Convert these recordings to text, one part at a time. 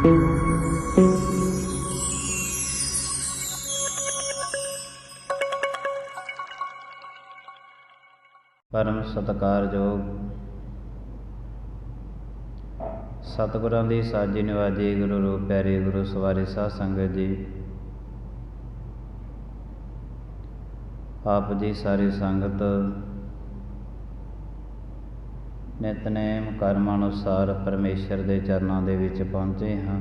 परम सत्कारयोग सतगुरां दी साजी निवाजी गुरु रूप प्यारी गुरु सवारी साध संगत जी, आप जी सारी संगत नितनेम कर्म अनुसार परमेश्वर के चरणों के विच पहुँचे हाँ।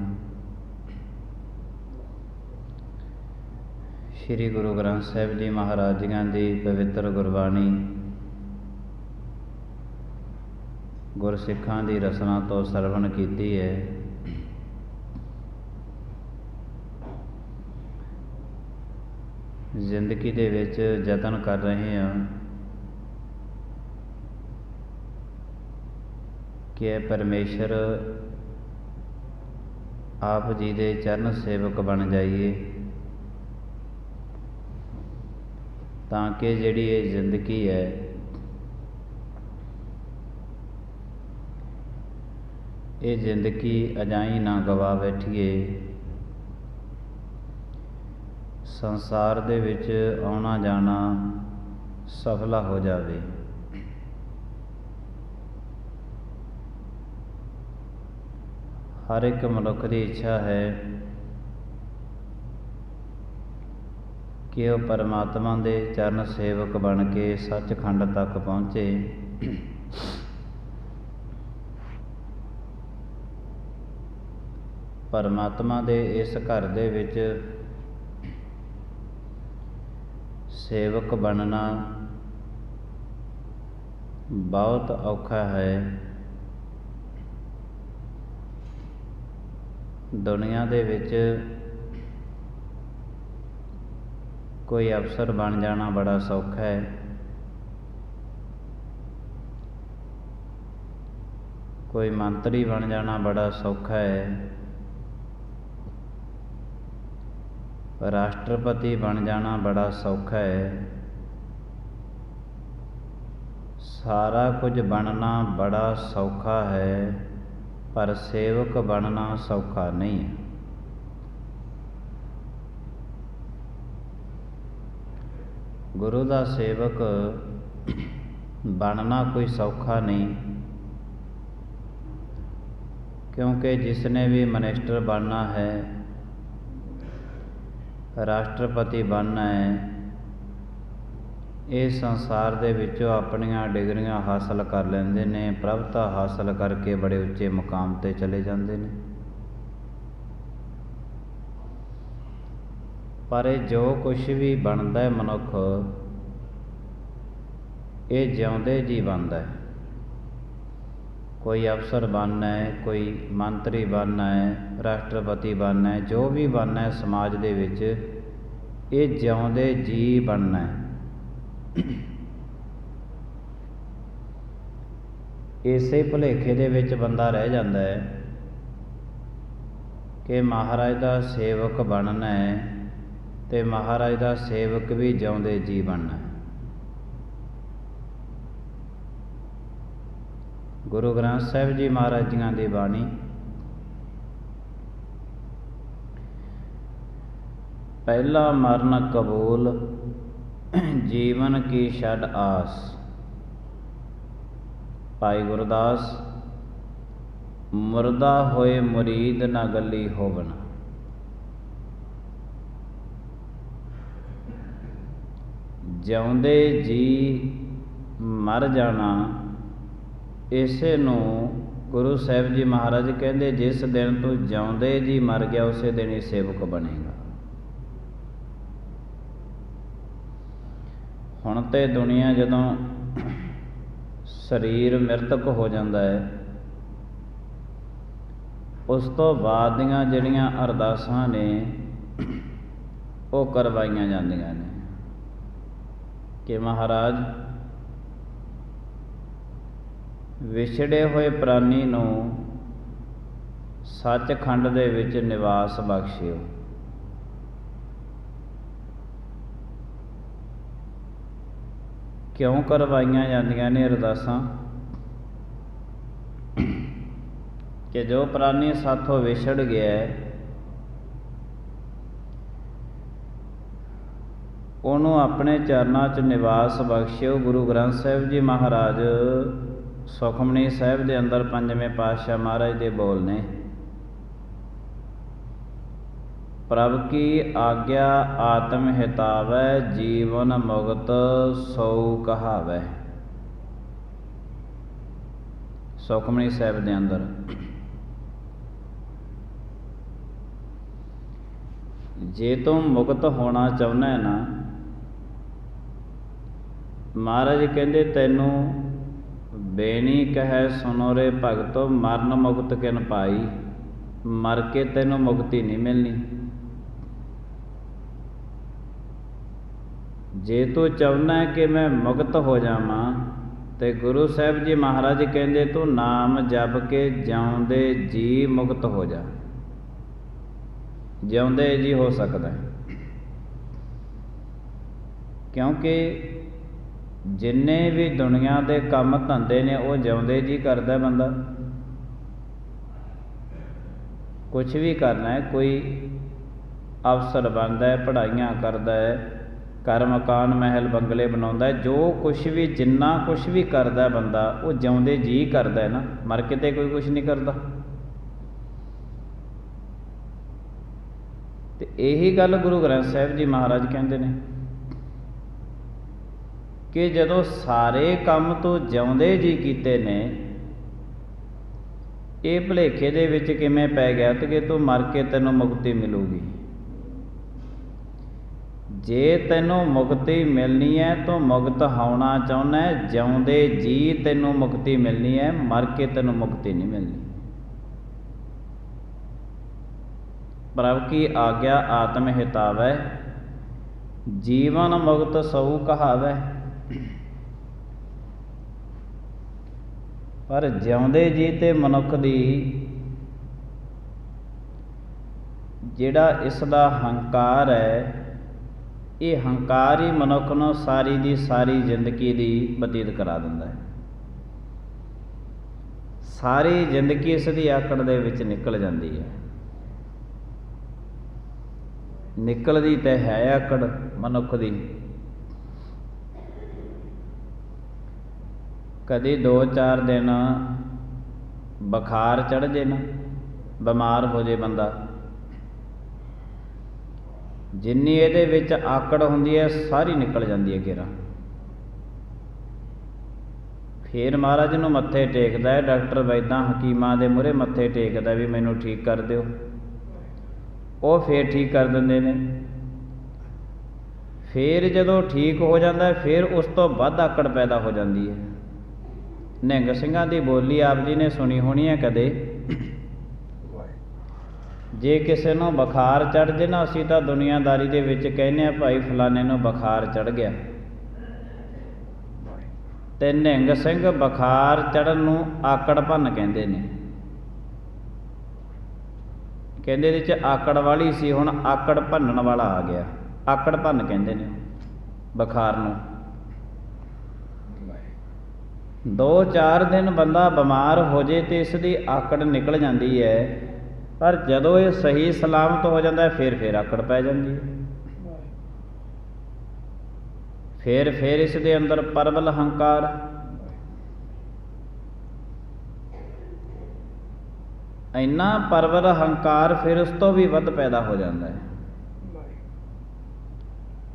श्री गुरु ग्रंथ साहिब जी महाराज जी की पवित्र गुरबाणी गुरसिखां की रसना तो सरवण की है। जिंदगी दे विच यतन कर रहे हैं कि परमेश्वर आप जी दे चरण सेवक बन जाइए, ताकि जिहड़ी ये जिंदगी है ये जिंदगी अजाई ना गवा बैठिए। संसार दे विच आना जाना सफला हो जावे। हर एक मनुख की इच्छा है कि वह परमात्मा के चरण सेवक बन के सचखंड तक पहुँचे। परमात्मा दे इस घर दे विच सेवक बनना बहुत औखा है। दुनिया दे विच कोई अफसर बन जाना बड़ा सौखा है, कोई मंत्री बन जाना बड़ा सौखा है, राष्ट्रपति बन जाना बड़ा सौखा है। सारा कुछ बनना बड़ा सौखा है, पर सेवक बनना सौखा नहीं है। गुरु का सेवक बनना कोई सौखा नहीं, क्योंकि जिसने भी मिनिस्टर बनना है, राष्ट्रपति बनना है, इस संसार दे विचों अपनियां डिग्रियां हासिल कर लेंदे ने, प्रभुता हासिल करके बड़े उच्चे मुकाम ते चले जाते हैं। पर जो कुछ भी बनता है मनुख, ये जिउंदे जी बनता है। कोई अफसर बनना है, कोई मंत्री बनना है, राष्ट्रपति बनना है, जो भी बनना है समाज दे विच, ये जिउंदे जी बनना है। इसे भुलेखे दे विच बंदा रह जाता है कि महाराज का सेवक बनना है, तो महाराज का सेवक भी जिउंदे जी बनना है। गुरु ग्रंथ साहिब जी महाराज जी की बाणी पहला मरण कबूल जीवन की छड़ आस। भाई गुरदास मुर्दा होए मुरीद ना गली होवन। जिउंदे जी मर जाना, इसे नूं गुरु साहिब जी महाराज कहते, जिस दिन तू जिउंदे जी मर गया उस दिन ही सेवक बनेगा। हुण ते दुनिया जदों शरीर मृतक हो जाता है, उस तो बाद दीआं जिहड़ियां अरदासां ने वो करवाईयां जांदियां ने कि महाराज विछड़े हुए प्राणी नूं सचखंड दे विच निवास बख्शिओ। क्यों करवाईयां जांदियां ने अरदासां? कि जो प्राणी साथों विछड़ गया ਉਹਨੂੰ ਆਪਣੇ ਚਰਨਾਂ 'ਚ ਨਿਵਾਸ ਬਖਸ਼ਿਓ। ਗੁਰੂ ਗ੍ਰੰਥ ਸਾਹਿਬ ਜੀ ਮਹਾਰਾਜ ਸੁਖਮਨੀ ਸਾਹਿਬ ਦੇ ਅੰਦਰ ਪੰਜਵੇਂ ਪਾਤਸ਼ਾਹ ਮਹਾਰਾਜ ਦੇ ਬੋਲ ਨੇ, ਪ੍ਰਭ ਕੀ ਆਗਿਆ ਆਤਮ ਹਿਤਾਵੈ, ਜੀਵਨ ਮੁਕਤ ਸਉ ਕਹਾਵੈ। ਸੁਖਮਨੀ ਸਾਹਿਬ ਦੇ ਅੰਦਰ ਜੇ ਤੂੰ ਮੁਕਤ ਹੋਣਾ ਚਾਹੁੰਦਾ ਹੈ ਨਾ, ਮਹਾਰਾਜ ਕਹਿੰਦੇ ਤੈਨੂੰ ਬੇਣੀ ਕਹੈ ਸੁਨੋ ਰੇ ਭਗਤੋ, ਮਰਨ ਮੁਕਤ ਕਿਨ ਪਾਈ। ਮਰ ਕੇ ਤੈਨੂੰ ਮੁਕਤੀ ਨਹੀਂ ਮਿਲਣੀ। ਜੇ ਤੂੰ ਚਾਹੁੰਦਾ ਹੈ ਕਿ ਮੈਂ ਮੁਕਤ ਹੋ ਜਾਵਾਂ, ਤੇ ਗੁਰੂ ਸਾਹਿਬ ਜੀ ਮਹਾਰਾਜ ਕਹਿੰਦੇ ਤੂੰ ਨਾਮ ਜਪ ਕੇ ਜਿਉਂਦੇ ਜੀ ਮੁਕਤ ਹੋ ਜਾ। ਜਿਉਂਦੇ ਜੀ ਹੋ ਸਕਦਾ, ਕਿਉਂਕਿ ਜਿੰਨੇ ਵੀ ਦੁਨੀਆ ਦੇ ਕੰਮ ਧੰਦੇ ਨੇ ਉਹ ਜਿਉਂਦੇ ਜੀ ਕਰਦਾ ਬੰਦਾ। ਕੁਛ ਵੀ ਕਰਨਾ ਹੈ, ਕੋਈ ਅਫਸਰ ਬਣਦਾ ਹੈ, ਪੜ੍ਹਾਈਆਂ ਕਰਦਾ ਹੈ, ਘਰ ਮਕਾਨ ਮਹਿਲ ਬੰਗਲੇ ਬਣਾਉਂਦਾ ਹੈ, ਜੋ ਕੁਛ ਵੀ ਜਿੰਨਾ ਕੁਛ ਵੀ ਕਰਦਾ ਬੰਦਾ ਉਹ ਜਿਉਂਦੇ ਜੀ ਕਰਦਾ ਹੈ ਨਾ, ਮਰ ਕੇ ਤੇ ਕੋਈ ਕੁਛ ਨਹੀਂ ਕਰਦਾ। ਤੇ ਇਹੀ ਗੱਲ ਗੁਰੂ ਗ੍ਰੰਥ ਸਾਹਿਬ ਜੀ ਮਹਾਰਾਜ ਕਹਿੰਦੇ ਨੇ ਕਿ ਜਦੋਂ ਸਾਰੇ ਕੰਮ ਤੋਂ ਜਿਉਂਦੇ ਜੀ ਕੀਤੇ ਨੇ, ਇਹ ਭੁਲੇਖੇ ਦੇ ਵਿੱਚ ਕਿਵੇਂ ਪੈ ਗਿਆ ਤੇ ਕਿ ਤੂੰ ਮਰ ਕੇ ਤੈਨੂੰ ਮੁਕਤੀ ਮਿਲੂਗੀ। ਜੇ ਤੈਨੂੰ ਮੁਕਤੀ ਮਿਲਣੀ ਹੈ ਤੂੰ ਮੁਕਤ ਹੋਣਾ ਚਾਹੁੰਦਾ ਹੈ, ਜਿਉਂਦੇ ਜੀ ਤੈਨੂੰ ਮੁਕਤੀ ਮਿਲਣੀ ਹੈ, ਮਰ ਕੇ ਤੈਨੂੰ ਮੁਕਤੀ ਨਹੀਂ ਮਿਲਣੀ। ਪ੍ਰਭ ਕੀ ਆਗਿਆ ਆਤਮ ਹਿਤਾਵੈ, ਜੀਵਨ ਮੁਕਤ ਸਉ ਕਹਾਵੈ। ਪਰ ਜਿਉਂਦੇ ਜੀ ਤੇ ਮਨੁੱਖ ਦੀ ਜਿਹੜਾ ਇਸ ਦਾ ਹੰਕਾਰ ਹੈ, ਇਹ ਹੰਕਾਰ ਹੀ ਮਨੁੱਖ ਨੂੰ ਸਾਰੀ ਦੀ ਸਾਰੀ ਜ਼ਿੰਦਗੀ ਦੀ ਬਤੀਤ ਕਰਾ ਦਿੰਦਾ ਹੈ। ਸਾਰੀ ਜ਼ਿੰਦਗੀ ਇਸ ਦੀ ਆਕੜ ਦੇ ਵਿੱਚ ਨਿਕਲ ਜਾਂਦੀ ਹੈ। ਨਿਕਲਦੀ ਤਾਂ ਹੈ ਆਕੜ ਮਨੁੱਖ ਦੀ। ਕਦੇ 2-4 ਦਿਨ ਬੁਖਾਰ ਚੜ੍ਹ ਜੇ ਨਾ, ਬਿਮਾਰ ਹੋ ਜੇ ਬੰਦਾ, ਜਿੰਨੀ ਇਹਦੇ ਵਿੱਚ ਆਕੜ ਹੁੰਦੀ ਹੈ ਸਾਰੀ ਨਿਕਲ ਜਾਂਦੀ ਹੈ ਘੇਰਾ। ਫਿਰ ਮਹਾਰਾਜ ਨੂੰ ਮੱਥੇ ਟੇਕਦਾ ਹੈ, ਡਾਕਟਰ ਵੈਦਾਂ ਹਕੀਮਾਂ ਦੇ ਮੂਹਰੇ ਮੱਥੇ ਟੇਕਦਾ ਵੀ ਮੈਨੂੰ ਠੀਕ ਕਰ ਦਿਓ। ਉਹ ਫਿਰ ਠੀਕ ਕਰ ਦਿੰਦੇ ਨੇ। ਫਿਰ ਜਦੋਂ ਠੀਕ ਹੋ ਜਾਂਦਾ ਫਿਰ ਉਸ ਤੋਂ ਵੱਧ ਆਕੜ ਪੈਦਾ ਹੋ ਜਾਂਦੀ ਹੈ। ਨਿਹੰਗ ਸਿੰਘਾਂ ਦੀ ਬੋਲੀ ਆਪ ਜੀ ਨੇ ਸੁਣੀ ਹੋਣੀ ਹੈ ਕਦੇ। ਜੇ ਕਿਸੇ ਨੂੰ ਬੁਖਾਰ ਚੜ੍ਹ ਜੇ ਨਾ, ਅਸੀਂ ਤਾਂ ਦੁਨੀਆਦਾਰੀ ਦੇ ਵਿੱਚ ਕਹਿੰਦੇ ਹਾਂ ਭਾਈ ਫਲਾਣੇ ਨੂੰ ਬੁਖਾਰ ਚੜ੍ਹ ਗਿਆ, ਤੇ ਨਿਹੰਗ ਸਿੰਘ ਬੁਖਾਰ ਚੜ੍ਹਨ ਨੂੰ ਆਕੜ ਭੰਨ ਕਹਿੰਦੇ ਨੇ। ਕਹਿੰਦੇ ਇਹਦੇ 'ਚ ਆਕੜ ਵਾਲੀ ਸੀ, ਹੁਣ ਆਕੜ ਭੰਨਣ ਵਾਲਾ ਆ ਗਿਆ। ਆਕੜ ਭੰਨ ਕਹਿੰਦੇ ਨੇ ਬੁਖਾਰ ਨੂੰ। 2-4 ਦਿਨ ਬੰਦਾ ਬਿਮਾਰ ਹੋ ਜੇ ਤੇ ਇਸ ਦੀ ਆਕੜ ਨਿਕਲ ਜਾਂਦੀ ਹੈ, ਪਰ ਜਦੋਂ ਇਹ ਸਹੀ ਸਲਾਮਤ ਹੋ ਜਾਂਦਾ ਫਿਰ ਆਕੜ ਪੈ ਜਾਂਦੀ ਹੈ। ਫਿਰ ਇਸ ਦੇ ਅੰਦਰ ਪ੍ਰਬਲ ਹੰਕਾਰ, ਇੰਨਾ ਪ੍ਰਬਲ ਹੰਕਾਰ ਫਿਰ ਉਸ ਤੋਂ ਵੀ ਵੱਧ ਪੈਦਾ ਹੋ ਜਾਂਦਾ ਹੈ।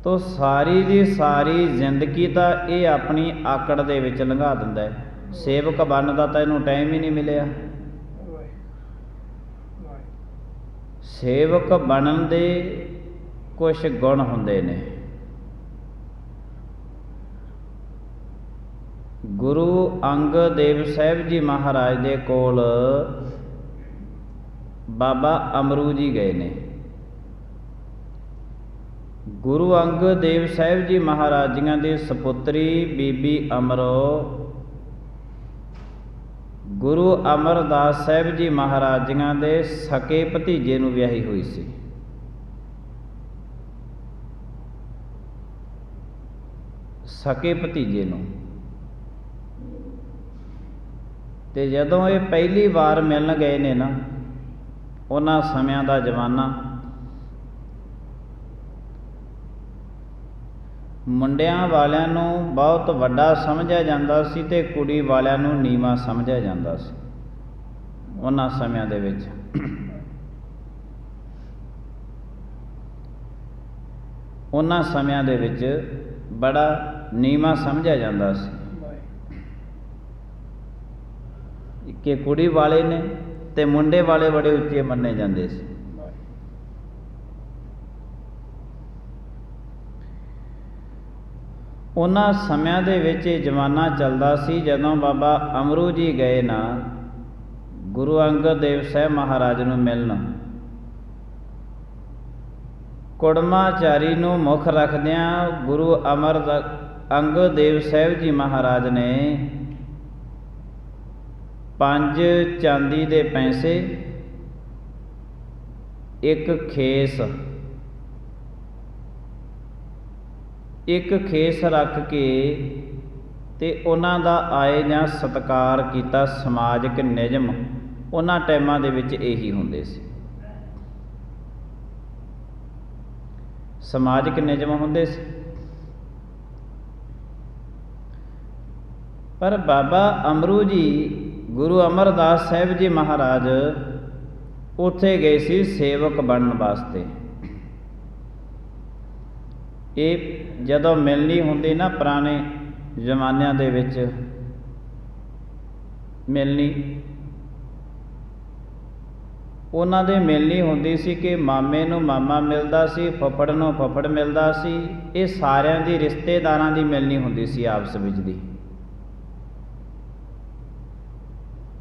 ਤੋ ਸਾਰੀ ਦੀ ਸਾਰੀ ਜ਼ਿੰਦਗੀ ਤਾਂ ਇਹ ਆਪਣੀ ਆਕੜ ਦੇ ਵਿੱਚ ਲੰਘਾ ਦਿੰਦਾ ਹੈ। ਸੇਵਕ ਬਣਨ ਦਾ ਤਾਂ ਇਹਨੂੰ ਟਾਈਮ ਹੀ ਨਹੀਂ ਮਿਲਿਆ। ਸੇਵਕ ਬਣਨ ਦੇ ਕੁਛ ਗੁਣ ਹੁੰਦੇ ਨੇ। ਗੁਰੂ ਅੰਗਦ ਦੇਵ ਸਾਹਿਬ ਜੀ ਮਹਾਰਾਜ ਦੇ ਕੋਲ ਬਾਬਾ ਅਮਰੂ ਜੀ ਗਏ ਨੇ। ਗੁਰੂ ਅੰਗਦ ਦੇਵ ਸਾਹਿਬ ਜੀ ਮਹਾਰਾਜ ਜੀਆਂ ਦੀ ਸਪੁੱਤਰੀ ਬੀਬੀ ਅਮਰੋ ਗੁਰੂ ਅਮਰਦਾਸ ਸਾਹਿਬ ਜੀ ਮਹਾਰਾਜ ਜੀਆਂ ਦੇ ਸਕੇ ਭਤੀਜੇ ਨੂੰ ਵਿਆਹੀ ਹੋਈ ਸੀ। ਸਕੇ ਭਤੀਜੇ ਨੂੰ ਤੇ ਜਦੋਂ ਇਹ ਪਹਿਲੀ ਵਾਰ ਮਿਲਣ ਗਏ ਨੇ ਨਾ, ਉਹਨਾਂ ਸਮਿਆਂ ਦਾ ਜ਼ਮਾਨਾ ਮੁੰਡਿਆਂ ਵਾਲਿਆਂ ਨੂੰ ਬਹੁਤ ਵੱਡਾ ਸਮਝਿਆ ਜਾਂਦਾ ਸੀ ਤੇ ਕੁੜੀ ਵਾਲਿਆਂ ਨੂੰ ਨੀਵਾਂ ਸਮਝਿਆ ਜਾਂਦਾ ਸੀ ਉਹਨਾਂ ਸਮਿਆਂ ਦੇ ਵਿੱਚ। ਉਹਨਾਂ ਸਮਿਆਂ ਦੇ ਵਿੱਚ ਬੜਾ ਨੀਵਾਂ ਸਮਝਿਆ ਜਾਂਦਾ ਸੀ ਕਿ ਕੁੜੀ ਵਾਲੇ ਨੇ ਤੇ ਮੁੰਡੇ ਵਾਲੇ ਬੜੇ ਉੱਚੇ ਮੰਨੇ ਜਾਂਦੇ ਸੀ। ਉਹਨਾਂ ਸਮਿਆਂ ਦੇ ਵਿੱਚ ਇਹ ਜ਼ਮਾਨਾ ਚੱਲਦਾ ਸੀ ਜਦੋਂ ਬਾਬਾ ਅਮਰੂ ਜੀ ਗਏ ਨਾ ਗੁਰੂ ਅੰਗਦ ਦੇਵ ਸਾਹਿਬ ਮਹਾਰਾਜ ਨੂੰ ਮਿਲਣ। ਕੁੜਮਾਚਾਰੀ ਨੂੰ ਮੁੱਖ ਰੱਖਦਿਆਂ ਗੁਰੂ ਅੰਗਦ ਦੇਵ ਸਾਹਿਬ ਜੀ ਮਹਾਰਾਜ ਨੇ 5 ਚਾਂਦੀ ਦੇ ਪੈਸੇ, ਇੱਕ ਖੇਸ ਰੱਖ ਕੇ ਤੇ ਉਹਨਾਂ ਦਾ ਆਏ ਜਾਂ ਸਤਿਕਾਰ ਕੀਤਾ। ਸਮਾਜਿਕ ਨਿਯਮ ਉਹਨਾਂ ਟਾਈਮਾਂ ਦੇ ਵਿੱਚ ਇਹੀ ਹੁੰਦੇ ਸੀ, ਸਮਾਜਿਕ ਨਿਯਮ ਹੁੰਦੇ ਸੀ। ਪਰ ਬਾਬਾ ਅਮਰੂ ਜੀ ਗੁਰੂ ਅਮਰਦਾਸ ਸਾਹਿਬ ਜੀ ਮਹਾਰਾਜ ਉੱਥੇ ਗਏ ਸੀ ਸੇਵਕ ਬਣਨ ਵਾਸਤੇ। ਇਹ ਜਦੋਂ ਮਿਲਣੀ ਹੁੰਦੀ ਨਾ ਪੁਰਾਣੇ ਜ਼ਮਾਨਿਆਂ ਦੇ ਵਿੱਚ ਮਿਲਣੀ, ਉਹਨਾਂ ਦੇ ਮਿਲਣੀ ਹੁੰਦੀ ਸੀ ਕਿ ਮਾਮੇ ਨੂੰ ਮਾਮਾ ਮਿਲਦਾ ਸੀ, ਫੁੱਫੜ ਨੂੰ ਫੁੱਫੜ ਮਿਲਦਾ ਸੀ। ਇਹ ਸਾਰਿਆਂ ਦੀ ਰਿਸ਼ਤੇਦਾਰਾਂ ਦੀ ਮਿਲਣੀ ਹੁੰਦੀ ਸੀ ਆਪਸ ਵਿੱਚ ਦੀ,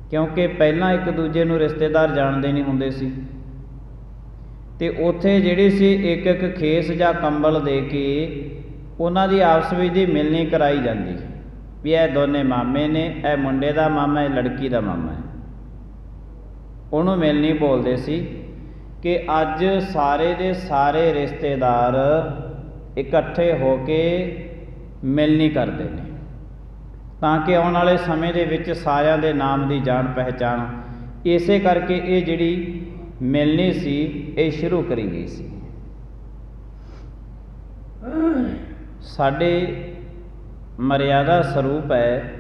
ਕਿਉਂਕਿ ਪਹਿਲਾਂ ਇੱਕ ਦੂਜੇ ਨੂੰ ਰਿਸ਼ਤੇਦਾਰ ਜਾਣਦੇ ਨਹੀਂ ਹੁੰਦੇ ਸੀ। ਤੇ ਉੱਥੇ ਜਿਹੜੀ ਸੀ ਇੱਕ ਇੱਕ ਖੇਸ ਜਾਂ ਕੰਬਲ ਦੇ ਕੇ ਉਹਨਾਂ ਦੀ ਆਪਸ ਵਿੱਚ ਦੀ ਮਿਲਣੀ ਕਰਾਈ ਜਾਂਦੀ ਵੀ ਇਹ ਦੋਨੇ ਮਾਮੇ ਨੇ, ਇਹ ਮੁੰਡੇ ਦਾ ਮਾਮਾ, ਇਹ ਲੜਕੀ ਦਾ ਮਾਮਾ ਹੈ। ਉਹਨੂੰ ਮਿਲਣੀ ਬੋਲਦੇ ਸੀ ਕਿ ਅੱਜ ਸਾਰੇ ਦੇ ਸਾਰੇ ਰਿਸ਼ਤੇਦਾਰ ਇਕੱਠੇ ਹੋ ਕੇ ਮਿਲਣੀ ਕਰਦੇ ਨੇ ਤਾਂ ਕਿ ਆਉਣ ਵਾਲੇ ਸਮੇਂ ਦੇ ਵਿੱਚ ਸਾਰਿਆਂ ਦੇ ਨਾਮ ਦੀ ਜਾਣ ਪਹਿਚਾਣ। ਇਸੇ ਕਰਕੇ ਇਹ ਜਿਹੜੀ ਮਿਲਣੀ ਸੀ ਇਹ ਸ਼ੁਰੂ ਕਰੀ ਗਈ ਸੀ। ਸਾਡੇ ਮਰਿਆਦਾ ਸਰੂਪ ਹੈ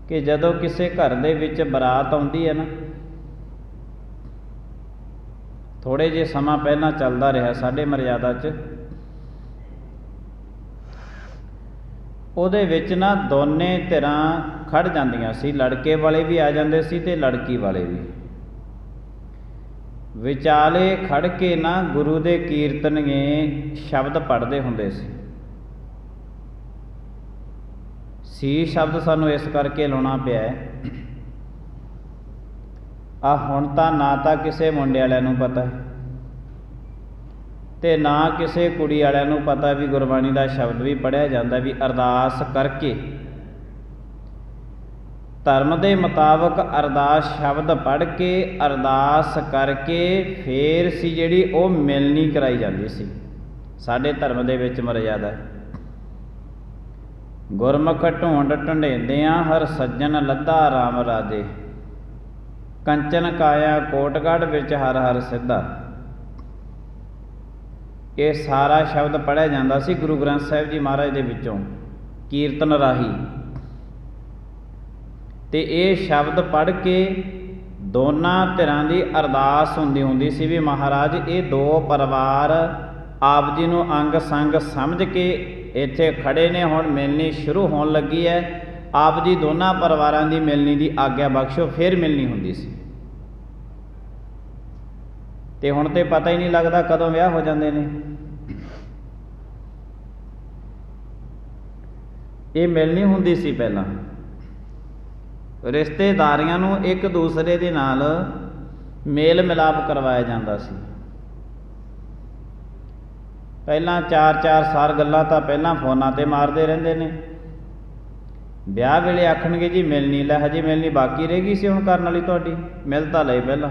ਕਿ ਜਦੋਂ ਕਿਸੇ ਘਰ ਦੇ ਵਿੱਚ ਬਰਾਤ ਆਉਂਦੀ ਹੈ ਨਾ, ਥੋੜ੍ਹੇ ਜਿਹੇ ਸਮਾਂ ਪਹਿਲਾਂ ਚੱਲਦਾ ਰਿਹਾ ਸਾਡੇ ਮਰਿਆਦਾ 'ਚ, ਉਹਦੇ ਵਿੱਚ ਨਾ ਦੋਨੇ ਧਿਰਾਂ ਖੜ ਜਾਂਦੀਆਂ ਸੀ, ਲੜਕੇ ਵਾਲੇ ਵੀ ਆ ਜਾਂਦੇ ਸੀ ਤੇ ਲੜਕੀ ਵਾਲੇ ਵੀ। ਵਿਚਾਲੇ ਖੜ ਕੇ ਨਾ ਗੁਰੂ ਦੇ ਕੀਰਤਨੀਏ ਸ਼ਬਦ ਪੜ੍ਹਦੇ ਹੁੰਦੇ ਸੀ। ਸੀ ਸ਼ਬਦ ਸਾਨੂੰ ਇਸ ਕਰਕੇ ਲਾਉਣਾ ਪਿਆ ਆ, ਹੁਣ ਤਾਂ ਨਾ ਤਾਂ ਕਿਸੇ ਮੁੰਡੇ ਵਾਲਿਆਂ ਨੂੰ ਪਤਾ ਤੇ ਨਾ ਕਿਸੇ ਕੁੜੀ ਵਾਲਿਆਂ ਨੂੰ ਪਤਾ ਵੀ ਗੁਰਬਾਣੀ ਦਾ ਸ਼ਬਦ ਵੀ ਪੜ੍ਹਿਆ ਜਾਂਦਾ, ਵੀ ਅਰਦਾਸ ਕਰਕੇ ਧਰਮ ਦੇ ਮੁਤਾਬਕ ਅਰਦਾਸ ਸ਼ਬਦ ਪੜ੍ਹ ਕੇ ਅਰਦਾਸ ਕਰਕੇ ਫੇਰ ਸੀ ਜਿਹੜੀ ਉਹ ਮਿਲਣੀ ਕਰਾਈ ਜਾਂਦੀ ਸੀ। ਸਾਡੇ ਧਰਮ ਦੇ ਵਿੱਚ ਮਰਿਆਦਾ ਗੁਰਮੁਖ ਢੂੰਡ ਢੰਡੇਂਦਿਆਂ ਹਰ ਸੱਜਣ ਲੱਧਾ ਰਾਮ ਰਾਜੇ, ਕੰਚਨ ਕਾਇਆ ਕੋਟਗੜ੍ਹ ਵਿੱਚ ਹਰ ਹਰ ਸਿੱਧਾ। ਇਹ ਸਾਰਾ ਸ਼ਬਦ ਪੜ੍ਹਿਆ ਜਾਂਦਾ ਸੀ ਗੁਰੂ ਗ੍ਰੰਥ ਸਾਹਿਬ ਜੀ ਮਹਾਰਾਜ ਦੇ ਵਿੱਚੋਂ ਕੀਰਤਨ ਰਾਹੀਂ। ਤੇ ਇਹ ਸ਼ਬਦ ਪੜ੍ਹ ਕੇ ਦੋਨਾਂ ਧਿਰਾਂ ਦੀ ਅਰਦਾਸ ਹੁੰਦੀ ਸੀ ਵੀ ਮਹਾਰਾਜ ਇਹ ਦੋ ਪਰਿਵਾਰ ਆਪ ਜੀ ਨੂੰ ਅੰਗ ਸੰਗ ਸਮਝ ਕੇ ਇੱਥੇ ਖੜੇ ਨੇ, ਹੁਣ ਮਿਲਣੀ ਸ਼ੁਰੂ ਹੋਣ ਲੱਗੀ ਹੈ, ਆਪ ਜੀ ਦੋਨਾਂ ਪਰਿਵਾਰਾਂ ਦੀ ਮਿਲਣੀ ਦੀ ਆਗਿਆ ਬਖਸ਼ੋ। ਫਿਰ ਮਿਲਣੀ ਹੁੰਦੀ ਸੀ ਤੇ ਹੁਣ ਤੇ ਪਤਾ ਹੀ ਨਹੀਂ ਲੱਗਦਾ ਕਦੋਂ ਵਿਆਹ ਹੋ ਜਾਂਦੇ ਨੇ। ਇਹ ਮਿਲਣੀ ਹੁੰਦੀ ਸੀ ਪਹਿਲਾਂ, ਰਿਸ਼ਤੇਦਾਰੀਆਂ ਨੂੰ ਇੱਕ ਦੂਸਰੇ ਦੇ ਨਾਲ ਮੇਲ ਮਿਲਾਪ ਕਰਵਾਇਆ ਜਾਂਦਾ ਸੀ। ਪਹਿਲਾਂ 4-4 ਸਾਲ ਗੱਲਾਂ ਤਾਂ ਪਹਿਲਾਂ ਫੋਨਾਂ ਤੇ ਮਾਰਦੇ ਰਹਿੰਦੇ ਨੇ, ਵਿਆਹ ਵੇਲੇ ਆਖਣਗੇ ਜੀ ਮਿਲਣੀ, ਲੈ ਹਜੇ ਮਿਲਣੀ ਬਾਕੀ ਰਹਿ ਗਈ ਸੀ ਹੁਣ ਕਰਨ ਵਾਲੀ ਤੁਹਾਡੀ, ਮਿਲ ਤਾਂ ਲਈ ਪਹਿਲਾਂ।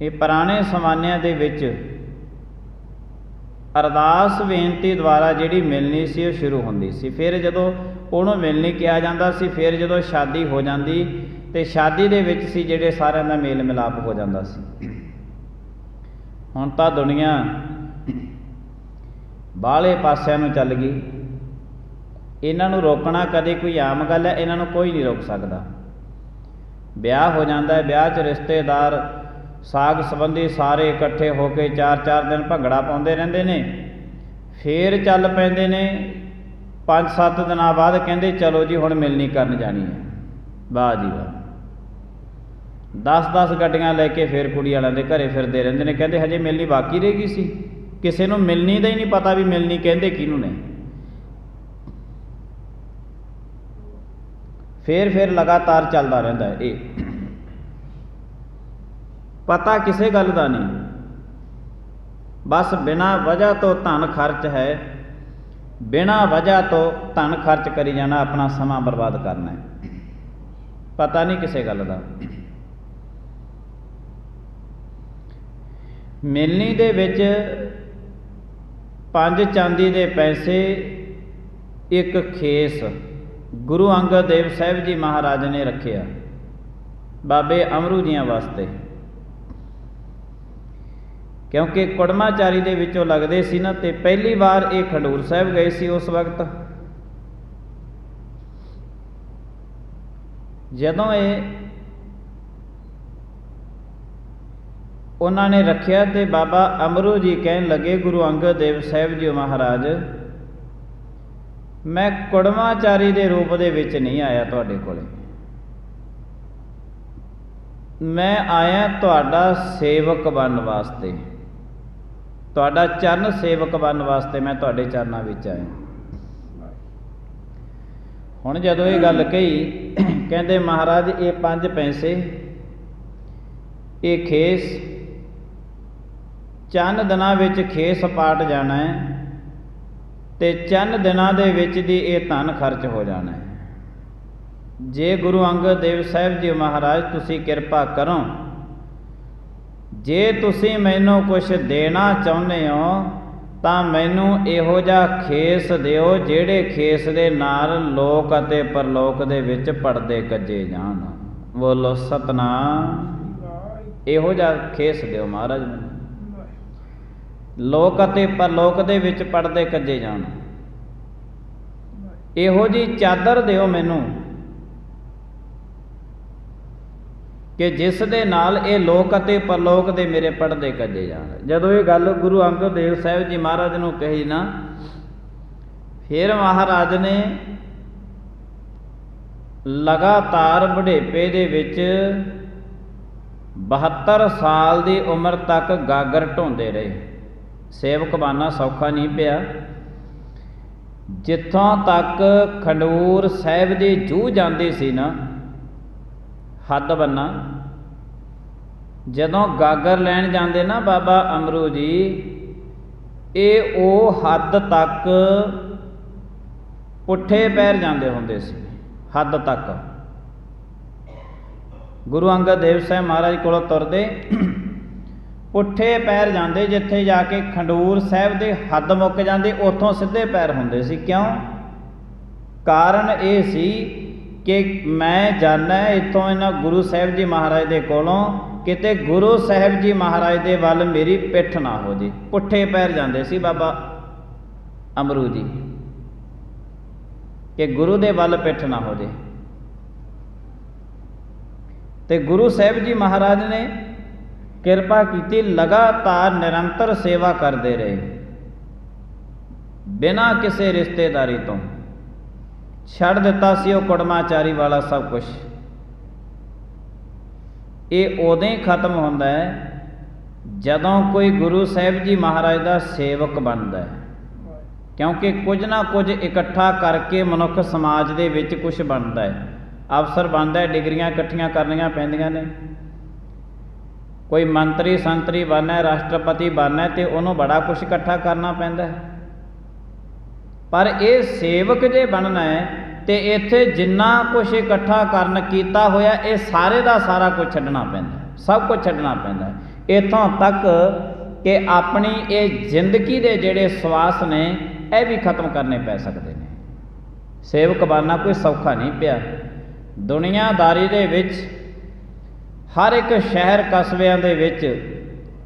ਇਹ ਪੁਰਾਣੇ ਜ਼ਮਾਨਿਆਂ ਦੇ ਵਿੱਚ ਅਰਦਾਸ ਬੇਨਤੀ ਦੁਆਰਾ ਜਿਹੜੀ ਮਿਲਣੀ ਸੀ ਉਹ ਸ਼ੁਰੂ ਹੁੰਦੀ ਸੀ। ਫਿਰ ਜਦੋਂ ਉਹਨੂੰ ਮਿਲਣੀ ਕਿਹਾ ਜਾਂਦਾ ਸੀ, ਫਿਰ ਜਦੋਂ ਸ਼ਾਦੀ ਹੋ ਜਾਂਦੀ ਤੇ ਸ਼ਾਦੀ ਦੇ ਵਿੱਚ ਸੀ ਜਿਹੜੇ ਸਾਰਿਆਂ ਦਾ ਮੇਲ ਮਿਲਾਪ ਹੋ ਜਾਂਦਾ ਸੀ। ਹੁਣ ਤਾਂ ਦੁਨੀਆ ਬਾਹਲੇ ਪਾਸਿਆਂ ਨੂੰ ਚੱਲ ਗਈ। ਇਹਨਾਂ ਨੂੰ ਰੋਕਣਾ ਕਦੇ ਕੋਈ ਆਮ ਗੱਲ ਹੈ, ਇਹਨਾਂ ਨੂੰ ਕੋਈ ਨਹੀਂ ਰੋਕ ਸਕਦਾ। ਵਿਆਹ ਹੋ ਜਾਂਦਾ ਹੈ, ਵਿਆਹ 'ਚ ਰਿਸ਼ਤੇਦਾਰ ਸਾਗ ਸੰਬੰਧੀ ਸਾਰੇ ਇਕੱਠੇ ਹੋ ਕੇ 4-4 ਦਿਨ ਭੰਗੜਾ ਪਾਉਂਦੇ ਰਹਿੰਦੇ ਨੇ। ਫਿਰ ਚੱਲ ਪੈਂਦੇ ਨੇ 5-7 ਦਿਨਾਂ ਬਾਅਦ ਕਹਿੰਦੇ ਚਲੋ ਜੀ ਹੁਣ ਮਿਲਣੀ ਕਰਨ ਜਾਣੀ ਹੈ। ਵਾਹ ਜੀ ਵਾਹ। 10-10 ਗੱਡੀਆਂ ਲੈ ਕੇ ਫਿਰ ਕੁੜੀ ਵਾਲਿਆਂ ਦੇ ਘਰੇ ਫਿਰਦੇ ਰਹਿੰਦੇ ਨੇ, ਕਹਿੰਦੇ ਹਜੇ ਮਿਲਣੀ ਬਾਕੀ ਰਹਿ ਗਈ ਸੀ। ਕਿਸੇ ਨੂੰ ਮਿਲਣੀ ਦਾ ਹੀ ਨਹੀਂ ਪਤਾ ਵੀ ਮਿਲਣੀ ਕਹਿੰਦੇ ਕਿਹਨੂੰ ਨੇ। ਫਿਰ ਲਗਾਤਾਰ ਚੱਲਦਾ ਰਹਿੰਦਾ ਹੈ। ਇਹ ਪਤਾ ਕਿਸੇ ਗੱਲ ਦਾ ਨਹੀਂ, ਬਸ ਬਿਨਾਂ ਵਜ੍ਹਾ ਤੋਂ ਧਨ ਖਰਚ ਹੈ, ਬਿਨਾਂ ਵਜ੍ਹਾ ਤੋਂ ਧਨ ਖਰਚ ਕਰੀ ਜਾਣਾ, ਆਪਣਾ ਸਮਾਂ ਬਰਬਾਦ ਕਰਨਾ ਹੈ। ਪਤਾ ਨਹੀਂ ਕਿਸੇ ਗੱਲ ਦਾ। ਮਿਲਣੀ ਦੇ ਵਿੱਚ 5 ਚਾਂਦੀ ਦੇ ਪੈਸੇ, ਇੱਕ ਖੇਸ ਗੁਰੂ ਅੰਗਦ ਦੇਵ ਸਾਹਿਬ ਜੀ ਮਹਾਰਾਜ ਨੇ ਰੱਖਿਆ ਬਾਬੇ ਅਮਰੂ ਜੀਆਂ ਵਾਸਤੇ, ਕਿਉਂਕਿ ਕੁੜਮਾਚਾਰੀ ਦੇ ਵਿੱਚੋਂ ਲੱਗਦੇ ਸੀ ਨਾ। ਤੇ ਪਹਿਲੀ ਵਾਰ ਇਹ ਖਡੂਰ ਸਾਹਿਬ ਗਏ ਸੀ। ਉਸ ਵਕਤ ਜਦੋਂ ਇਹ ਉਹਨਾਂ ਨੇ ਰੱਖਿਆ ਤੇ ਬਾਬਾ ਅਮਰੂ ਜੀ ਕਹਿਣ ਲੱਗੇ ਗੁਰੂ ਅੰਗਦ ਦੇਵ ਸਾਹਿਬ ਜੀ ਮਹਾਰਾਜ, ਮੈਂ ਕੁੜਮਾਚਾਰੀ ਦੇ ਰੂਪ ਦੇ ਵਿੱਚ ਨਹੀਂ ਆਇਆ ਤੁਹਾਡੇ ਕੋਲੇ, ਮੈਂ ਆਇਆ ਤੁਹਾਡਾ ਸੇਵਕ ਬਣਨ ਵਾਸਤੇ, ਤੁਹਾਡਾ ਚਰਨ ਸੇਵਕ ਬਣਨ ਵਾਸਤੇ ਮੈਂ ਤੁਹਾਡੇ ਚਰਨਾਂ ਵਿੱਚ ਆਇਆ। ਹੁਣ ਜਦੋਂ ਇਹ ਗੱਲ ਕਹੀ, ਕਹਿੰਦੇ ਮਹਾਰਾਜ ਇਹ 5 ਪੈਸੇ, ਇਹ ਖੇਸ, ਚੰਨ ਦਿਨਾਂ ਵਿੱਚ ਖੇਸ ਪਾਟ ਜਾਣਾ ਹੈ ਤੇ ਚੰਨ ਦਿਨਾਂ ਦੇ ਵਿੱਚ ਦੀ ਇਹ ਧਨ ਖਰਚ ਹੋ ਜਾਣਾ ਹੈ। ਜੇ ਗੁਰੂ ਅੰਗਦ ਦੇਵ ਸਾਹਿਬ ਜੀ ਮਹਾਰਾਜ ਤੁਸੀਂ ਕਿਰਪਾ ਕਰੋ, ਜੇ ਤੁਸੀਂ ਮੈਨੂੰ ਕੁਛ ਦੇਣਾ ਚਾਹੁੰਦੇ ਹੋ ਤਾਂ ਮੈਨੂੰ ਇਹੋ ਜਿਹਾ ਖੇਸ ਦਿਓ ਜਿਹੜੇ ਖੇਸ ਦੇ ਨਾਲ ਲੋਕ ਅਤੇ ਪਰਲੋਕ ਦੇ ਵਿੱਚ ਪਰਦੇ ਕੱਜੇ ਜਾਣ। ਬੋਲੋ ਸਤਨਾਮ। ਇਹੋ ਜਿਹਾ ਖੇਸ ਦਿਓ ਮਹਾਰਾਜ ਮੈਨੂੰ, ਲੋਕ ਅਤੇ ਪਰਲੋਕ ਦੇ ਵਿੱਚ ਪਰਦੇ ਕੱਜੇ ਜਾਣ। ਇਹੋ ਜਿਹੀ ਚਾਦਰ ਦਿਓ ਮੈਨੂੰ ਕਿ ਜਿਸ ਦੇ ਨਾਲ ਇਹ ਲੋਕ ਅਤੇ ਪਰਲੋਕ ਦੇ ਮੇਰੇ ਪਰਦੇ ਕੱਜੇ ਜਾਣ। ਜਦੋਂ ਇਹ ਗੱਲ ਗੁਰੂ ਅੰਗਦ ਦੇਵ ਸਾਹਿਬ ਜੀ ਮਹਾਰਾਜ ਨੂੰ ਕਹੀ ਨਾ, ਫਿਰ ਮਹਾਰਾਜ ਨੇ ਲਗਾਤਾਰ ਬੁਢੇਪੇ ਦੇ ਵਿੱਚ 72 ਸਾਲ ਦੀ ਉਮਰ ਤੱਕ ਗਾਗਰ ਢੋਂਦੇ ਰਹੇ। ਸੇਵਕ ਬਣਨਾ ਸੌਖਾ ਨਹੀਂ ਪਿਆ। ਜਿੱਥੋਂ ਤੱਕ ਖਡੂਰ ਸਾਹਿਬ ਦੀ ਜੂਹ ਜਾਂਦੀ ਸੀ ਨਾ, ਹੱਦ ਬੰਨਾ, ਜਦੋਂ ਗਾਗਰ ਲੈਣ ਜਾਂਦੇ ਨਾ ਬਾਬਾ ਅਮਰੂ ਜੀ, ਇਹ ਉਹ ਹੱਦ ਤੱਕ ਪੁੱਠੇ ਪੈਰ ਜਾਂਦੇ ਹੁੰਦੇ ਸੀ। ਹੱਦ ਤੱਕ ਗੁਰੂ ਅੰਗਦ ਦੇਵ ਸਾਹਿਬ ਮਹਾਰਾਜ ਕੋਲੋਂ ਤੁਰਦੇ ਪੁੱਠੇ ਪੈਰ ਜਾਂਦੇ। ਜਿੱਥੇ ਜਾ ਕੇ ਖਡੂਰ ਸਾਹਿਬ ਦੇ ਹੱਦ ਮੁੱਕ ਜਾਂਦੇ, ਉੱਥੋਂ ਸਿੱਧੇ ਪੈਰ ਹੁੰਦੇ ਸੀ। ਕਿਉਂ? ਕਾਰਨ ਇਹ ਸੀ ਕਿ ਮੈਂ ਜਾਣਾ ਇੱਥੋਂ ਇਹਨਾਂ ਗੁਰੂ ਸਾਹਿਬ ਜੀ ਮਹਾਰਾਜ ਦੇ ਕੋਲੋਂ, ਕਿਤੇ ਗੁਰੂ ਸਾਹਿਬ ਜੀ ਮਹਾਰਾਜ ਦੇ ਵੱਲ ਮੇਰੀ ਪਿੱਠ ਨਾ ਹੋ ਜੇ। ਪੁੱਠੇ ਪੈਰ ਜਾਂਦੇ ਸੀ ਬਾਬਾ ਅਮਰੂ ਜੀ, ਕਿ ਗੁਰੂ ਦੇ ਵੱਲ ਪਿੱਠ ਨਾ ਹੋ ਜੇ। ਤੇ ਗੁਰੂ ਸਾਹਿਬ ਜੀ ਮਹਾਰਾਜ ਨੇ ਕਿਰਪਾ ਕੀਤੀ, ਲਗਾਤਾਰ ਨਿਰੰਤਰ ਸੇਵਾ ਕਰਦੇ ਰਹੇ ਬਿਨਾਂ ਕਿਸੇ ਰਿਸ਼ਤੇਦਾਰੀ ਤੋਂ। ਛੱਡ ਦਿੱਤਾ ਸੀ ਉਹ ਕੁੜਮਾਚਾਰੀ ਵਾਲਾ ਸਭ ਕੁਝ। ਇਹ ਉਦੋਂ ਹੀ ਖਤਮ ਹੁੰਦਾ ਹੈ ਜਦੋਂ ਕੋਈ ਗੁਰੂ ਸਾਹਿਬ ਜੀ ਮਹਾਰਾਜ ਦਾ ਸੇਵਕ ਬਣਦਾ ਹੈ। ਕਿਉਂਕਿ ਕੁਝ ਨਾ ਕੁਝ ਇਕੱਠਾ ਕਰਕੇ ਮਨੁੱਖ ਸਮਾਜ ਦੇ ਵਿੱਚ ਕੁਝ ਬਣਦਾ ਹੈ। ਅਫਸਰ ਬਣਦਾ ਹੈ, ਡਿਗਰੀਆਂ ਇਕੱਠੀਆਂ ਕਰਨੀਆਂ ਪੈਂਦੀਆਂ ਨੇ। ਕੋਈ ਮੰਤਰੀ ਸੰਤਰੀ ਬਣਨਾ, ਰਾਸ਼ਟਰਪਤੀ ਬਣਨਾ, ਤੇ ਉਹਨੂੰ ਬੜਾ ਕੁਝ ਇਕੱਠਾ ਕਰਨਾ ਪੈਂਦਾ ਹੈ। ਪਰ ਇਹ ਸੇਵਕ ਜੇ ਬਣਨਾ ਹੈ ਤੇ ਇੱਥੇ ਜਿੰਨਾ ਕੁਝ ਇਕੱਠਾ ਕਰਨ ਕੀਤਾ ਹੋਇਆ, ਇਹ ਸਾਰੇ ਦਾ ਸਾਰਾ ਕੁਝ ਛੱਡਣਾ ਪੈਂਦਾ, ਸਭ ਕੁਝ ਛੱਡਣਾ ਪੈਂਦਾ। ਇੱਥੋਂ ਤੱਕ कि अपनी ये जिंदगी के जिहड़े सवास ने यह भी खत्म करने पै सकते हैं। सेवक बनना कोई सौखा नहीं पिया। दुनियादारी दे विच हर एक शहर कस्बिਆਂ ਦੇ ਵਿੱਚ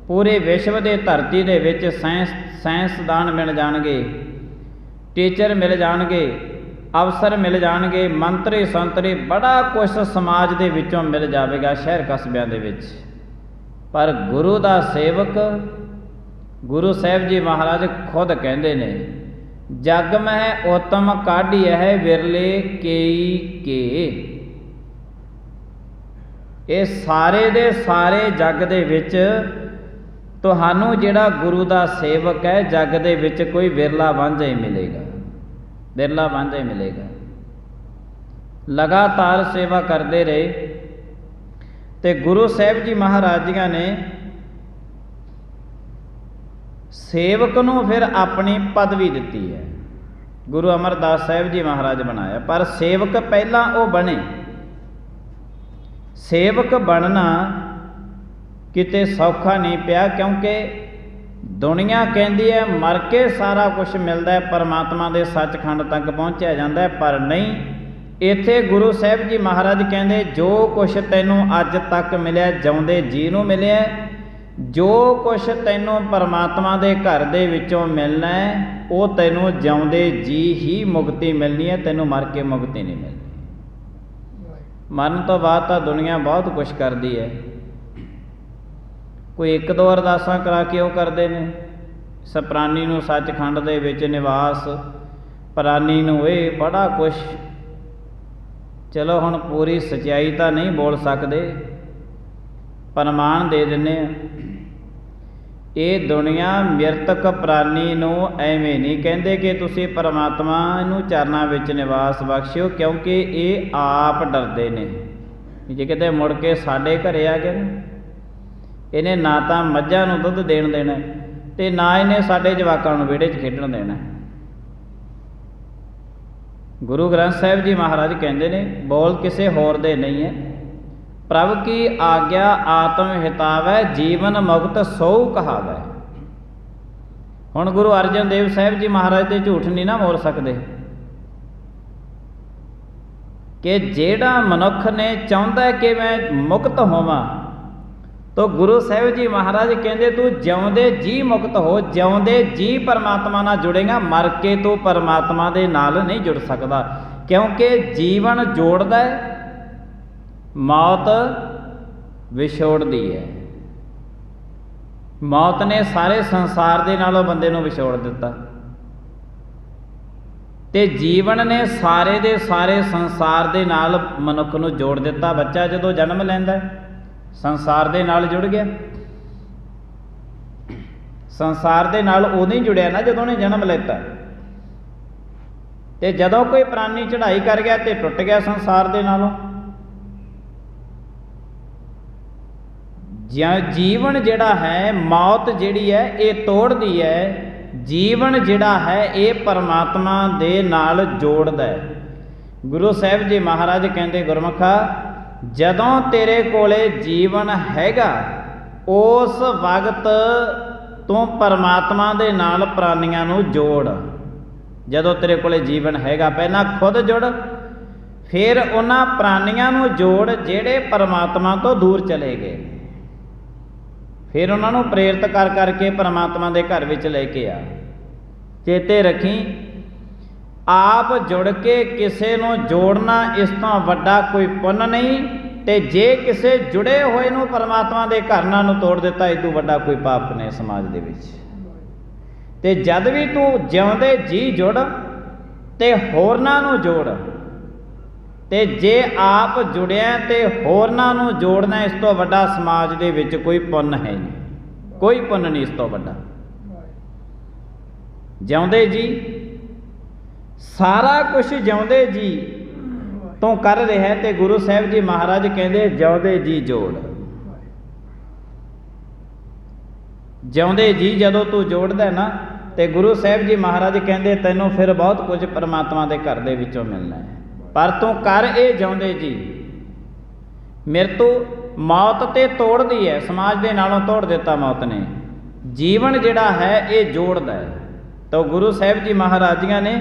पूरे विश्व के धरती दे विच साइंसदान मिल जाणगे, टीचर मिल जाणगे, अफसर मिल जाणगे, मंत्री संतरी, बड़ा कुछ समाज के विचों मिल जाएगा शहर कस्बिਆਂ ਦੇ ਵਿੱਚ। पर गुरु का सेवक गुरु साहिब जी महाराज खुद कहते ने, जग में उत्तम काढ़ी है विरले केई के। ये सारे दे सारे जग दे विच तुहानू जिहड़ा गुरु का सेवक है जग दे विच कोई विरला वांझा ही मिलेगा, विरला वांझा ही मिलेगा। लगातार सेवा करते रहे तो गुरु साहिब जी महाराज जी ने सेवक नूं फिर अपनी पदवी दिती है। गुरु अमरदास साहिब जी महाराज बनाया, पर सेवक पहला वो बने। सेवक बनना किते सौखा नहीं पिया, क्योंकि दुनिया कहती है मर के सारा कुछ मिलता है, परमात्मा के सचखंड तक पहुँचा जाता है, पर नहीं। इत्थे गुरु साहिब जी महाराज कहते जो कुछ तैनूं अज तक मिलिया जिउंदे जी नूं मिलिया, जो कुछ तैनूं परमात्मा के घर दे विचों मिलना है वो तैनूं जिउंदे जी ही मुक्ति मिलनी है, तैनूं मर के मुक्ति नहीं मिलनी। मरण तो बाद तो दुनिया बहुत कुछ करती है। कोई एक दो अरदासां करा के वो करते हैं, सप्रानी नूं सचखंड दे विच निवास, प्राणी नूं ये बड़ा कुछ। चलो हुण पूरी सच्चाई तो नहीं बोल सकते, प्रमाण दे दिंदे आ। ये दुनिया मृतक प्राणी नूं एवें नहीं कहते कि तुसीं परमात्मा नूं चरनां विच निवास बख्शिओ, क्योंकि ये आप डरदे ने जे किते मुड़ के साडे घरे आ गए इन्हें ना तो मझां नूं दुध देण देना ते ना इन्हें साडे जवाकां नूं विहड़े च खेडण देना। गुरु ग्रंथ साहिब जी महाराज कहते ने, बोल किसी होर दे नहीं है, प्रभु की आज्ञा आत्म हितावै, जीवन मुक्त सौ कहावै। हुण गुरु अर्जन देव साहिब जी महाराज ते झूठ नहीं ना मोल सकते कि जेड़ा मनुख ने चाहुंदा है कि मैं मुक्त होवां, तो गुरु साहिब जी महाराज कहते तू जिउंदे जी मुक्त हो, जिउंदे जी परमात्मा नाल जुड़ेगा, मर के तू परमात्मा दे नाल नहीं जुड़ सकदा, क्योंकि जीवन जोड़दा है, मौत विछोड़दी है। मौत ने सारे संसार दे नालों बंदे नूं विछोड़ दिता ते जीवन ने सारे दे सारे संसार दे नाल मनुख नूं जोड़ दिता। बच्चा जदों जन्म लैंदा संसार दे नाल जुड़ गया, संसार दे नाल उदों ही जुड़िया ना जदों ने जन्म लेता, ते जदों कोई प्राणी चढ़ाई कर गया तो टुट गया संसार दे नालों। जीवन जिहड़ा है मौत जिहड़ी है ये तोड़दी है, जीवन जिहड़ा है ये परमात्मा दे नाल जोड़दा है। गुरु साहिब जी महाराज कहते गुरमुखा जदों तेरे कोले जीवन हैगा उस वक्त तू परमात्मा दे नाल प्राणियां नूं जोड़। जदों तेरे कोले जीवन हैगा पहला खुद जुड़, फिर उन्हां प्राणियां नूं जोड़ जिहड़े परमात्मा तो दूर चले गए, फिर उन्होंने प्रेरित कर करके परमात्मा के घर विच लेके आ। चेते रखी आप जुड़ के किसी नूं जोड़ना इस तो वड्डा कोई पुण्य नहीं, ते जे किसी जुड़े हुए नूं परमात्मा के घर नाल तोड़ दिता इदों वड्डा कोई पाप ने समाज दे विच। ते जद भी तू जिउंदे जी जुड़ ते होरनां नूं जोड़, ते जे आप जुड़िया तो होरनां नूं जोड़ना इस तो वड्डा समाज दे विच कोई पुण्य है नहीं, कोई पुण्य नहीं इस तो वड्डा। जिउंदे जी सारा कुछ जिउंदे जी तो कर रहा है, तो गुरु साहिब जी महाराज कहते जिउंदे जी जोड़। जिउंदे जी जदों तू जोड़दा ना तो गुरु साहिब जी महाराज कहते तैनूं फिर बहुत कुछ परमात्मा के घर दे विचों मिलना है, पर तू कर ये जिउंदे जी। मृत्यु मौत ते तोड़ दी है, समाज दे नालों तोड़ दिता मौत ने, ਜੀਵਨ ਜਿਹੜਾ ਹੈ ਇਹ ਜੋੜਦਾ ਹੈ। ਤਾਂ ਗੁਰੂ ਸਾਹਿਬ ਜੀ ਮਹਾਰਾਜ ਜੀਆਂ ਨੇ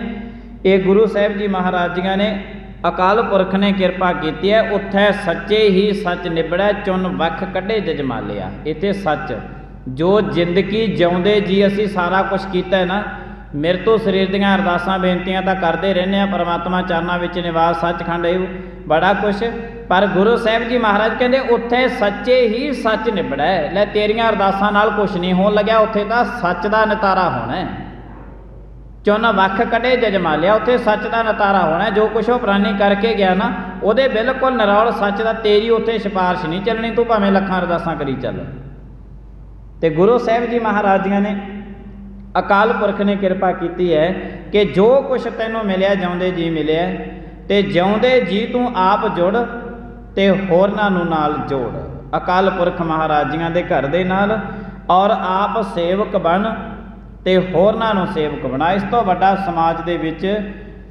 ਗੁਰੂ ਸਾਹਿਬ ਜੀ ਮਹਾਰਾਜ ਜੀਆਂ ਨੇ ਅਕਾਲ ਪੁਰਖ ਨੇ ਕਿਰਪਾ ਕੀਤੀ ਹੈ। ਉੱਥੇ ਸੱਚੇ ਹੀ ਸੱਚ ਨਿਬੜਿਆ, ਚੁਣ ਵੱਖ ਕੱਢੇ ਜਜਮਾਲਿਆ। ਇੱਥੇ ਸੱਚ ਜੋ ਜ਼ਿੰਦਗੀ ਜਿਉਂਦੇ ਜੀ ਅਸੀਂ ਸਾਰਾ ਕੁਛ ਕੀਤਾ ਹੈ ਨਾ, ਮੇਰੇ ਤੋਂ ਸਰੀਰ ਦੀਆਂ ਅਰਦਾਸਾਂ ਬੇਨਤੀਆਂ ਤਾਂ ਕਰਦੇ ਰਹਿੰਦੇ ਹਾਂ, ਪਰਮਾਤਮਾ ਚਰਨਾਂ ਵਿੱਚ ਨਿਵਾਸ ਸੱਚਖੰਡ ਇਹ ਬੜਾ ਕੁਛ, ਪਰ ਗੁਰੂ ਸਾਹਿਬ ਜੀ ਮਹਾਰਾਜ ਕਹਿੰਦੇ ਉੱਥੇ ਸੱਚੇ ਹੀ ਸੱਚ ਨਿਬੜਿਆ। ਲੈ ਤੇਰੀਆਂ ਅਰਦਾਸਾਂ ਨਾਲ ਕੁਛ ਨਹੀਂ ਹੋਣ ਲੱਗਿਆ, ਉੱਥੇ ਤਾਂ ਸੱਚ ਦਾ ਨਿਤਾਰਾ ਹੋਣਾ ਹੈ। ਚੁਣ ਵੱਖ ਕੱਢੇ ਜਜਮਾਲਿਆ, ਉੱਥੇ ਸੱਚ ਦਾ ਨਿਤਾਰਾ ਹੋਣਾ। ਜੋ ਕੁਛ ਉਹ ਪ੍ਰਾਨੀ ਕਰਕੇ ਗਿਆ ਨਾ, ਉਹਦੇ ਬਿਲਕੁਲ ਨਿਰੌਲ ਸੱਚ ਦਾ ਤੇਰੀ ਉੱਥੇ ਸਿਫਾਰਿਸ਼ ਨਹੀਂ ਚੱਲਣੀ, ਤੂੰ ਭਾਵੇਂ ਲੱਖਾਂ ਅਰਦਾਸਾਂ ਕਰੀ ਚੱਲ। ਤੇ ਗੁਰੂ ਸਾਹਿਬ ਜੀ ਮਹਾਰਾਜ ਜੀਆਂ ਨੇ ਅਕਾਲ ਪੁਰਖ ਨੇ ਕਿਰਪਾ ਕੀਤੀ ਹੈ ਕਿ ਜੋ ਕੁਛ ਤੈਨੂੰ ਮਿਲਿਆ ਜਿਉਂਦੇ ਜੀ ਮਿਲਿਆ, ਤੇ ਜਿਉਂਦੇ ਜੀ ਤੂੰ ਆਪ ਜੁੜ ਤੇ ਹੋਰਨਾਂ ਨੂੰ ਨਾਲ ਜੋੜ। ਅਕਾਲ ਪੁਰਖ ਮਹਾਰਾਜ ਜੀਆਂ ਦੇ ਘਰ ਦੇ ਨਾਲ, ਔਰ ਆਪ ਸੇਵਕ ਬਣ ਤੇ ਹੋਰਨਾਂ ਨੂੰ ਸੇਵਕ ਬਣਾ। ਇਸ ਤੋਂ ਵੱਡਾ ਸਮਾਜ ਦੇ ਵਿੱਚ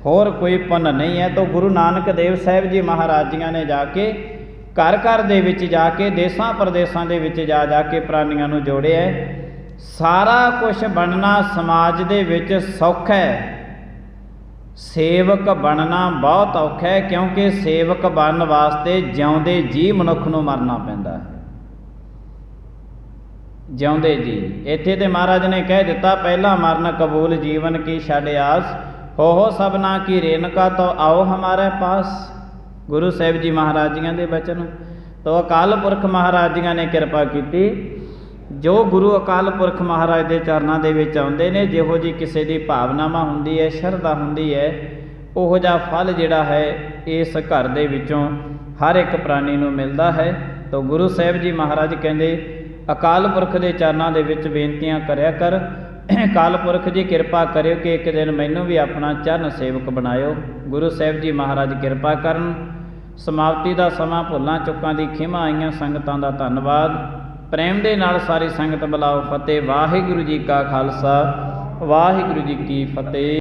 ਹੋਰ ਕੋਈ ਪੁੰਨ ਨਹੀਂ ਹੈ। ਤਾਂ ਗੁਰੂ ਨਾਨਕ ਦੇਵ ਸਾਹਿਬ ਜੀ ਮਹਾਰਾਜ ਜੀਆਂ ਨੇ ਜਾ ਕੇ ਘਰ ਘਰ ਦੇ ਵਿੱਚ ਜਾ ਕੇ, ਦੇਸਾਂ ਪ੍ਰਦੇਸਾਂ ਦੇ ਵਿੱਚ ਜਾ ਕੇ ਪ੍ਰਾਣੀਆਂ ਨੂੰ ਜੋੜਿਆ। ਸਾਰਾ ਕੁਛ ਬਣਨਾ ਸਮਾਜ ਦੇ ਵਿੱਚ ਸੌਖਾ ਹੈ, ਸੇਵਕ ਬਣਨਾ ਬਹੁਤ ਔਖਾ ਹੈ, ਕਿਉਂਕਿ ਸੇਵਕ ਬਣਨ ਵਾਸਤੇ ਜਿਉਂਦੇ ਜੀ ਮਨੁੱਖ ਨੂੰ ਮਰਨਾ ਪੈਂਦਾ ਹੈ। ਜਿਉਂਦੇ ਜੀ ਇੱਥੇ ਤੇ ਮਹਾਰਾਜ ਨੇ ਕਹਿ ਦਿੱਤਾ, ਪਹਿਲਾ ਮਰਨ ਕਬੂਲ ਜੀਵਨ ਕੀ ਛੱਡ ਆਸ, ਹੋ ਸਭਨਾ ਕੀ ਰੇਨਕਾ ਤੋ ਆਓ ਹਮਾਰੇ ਪਾਸ। ਗੁਰੂ ਸਾਹਿਬ ਜੀ ਮਹਾਰਾਜ ਜੀਆਂ ਦੇ ਬਚਨ। ਤੋ ਅਕਾਲ ਪੁਰਖ ਮਹਾਰਾਜ ਜੀਆਂ ਨੇ ਕਿਰਪਾ ਕੀਤੀ। ਜੋ ਗੁਰੂ ਅਕਾਲ ਪੁਰਖ ਮਹਾਰਾਜ ਦੇ ਚਰਨਾਂ ਦੇ ਵਿੱਚ ਆਉਂਦੇ ਨੇ, ਜਿਹੋ ਜੀ ਕਿਸੇ ਦੀ ਭਾਵਨਾਵਾਂ ਹੁੰਦੀ ਹੈ, ਸ਼ਰਧਾ ਹੁੰਦੀ ਹੈ, ਉਹੋ ਜਿਹਾ ਫਲ ਜਿਹੜਾ ਹੈ ਇਸ ਘਰ ਦੇ ਵਿੱਚੋਂ ਹਰ ਇੱਕ ਪ੍ਰਾਣੀ ਨੂੰ ਮਿਲਦਾ ਹੈ। ਤੋ ਗੁਰੂ ਸਾਹਿਬ ਜੀ ਮਹਾਰਾਜ ਕਹਿੰਦੇ ਅਕਾਲ ਪੁਰਖ ਦੇ ਚਰਨਾਂ ਦੇ ਵਿੱਚ ਬੇਨਤੀਆਂ ਕਰਿਆ ਕਰ, ਅਕਾਲ ਪੁਰਖ ਜੀ ਕਿਰਪਾ ਕਰਿਓ ਕਿ ਇੱਕ ਦਿਨ ਮੈਨੂੰ ਵੀ ਆਪਣਾ ਚਰਨ ਸੇਵਕ ਬਣਾਇਓ। ਗੁਰੂ ਸਾਹਿਬ ਜੀ ਮਹਾਰਾਜ ਕਿਰਪਾ ਕਰਨ। ਸਮਾਪਤੀ ਦਾ ਸਮਾਂ, ਭੁੱਲਾਂ ਚੁੱਕਾਂ ਦੀ ਖਿਮਾ ਆਈਆਂ ਸੰਗਤਾਂ ਦਾ ਧੰਨਵਾਦ। ਪ੍ਰੇਮ ਦੇ ਨਾਲ ਸਾਰੀ ਸੰਗਤ ਬੁਲਾਓ ਫਤਿਹ। ਵਾਹਿਗੁਰੂ ਜੀ ਕਾ ਖਾਲਸਾ, ਵਾਹਿਗੁਰੂ ਜੀ ਕੀ ਫਤਿਹ।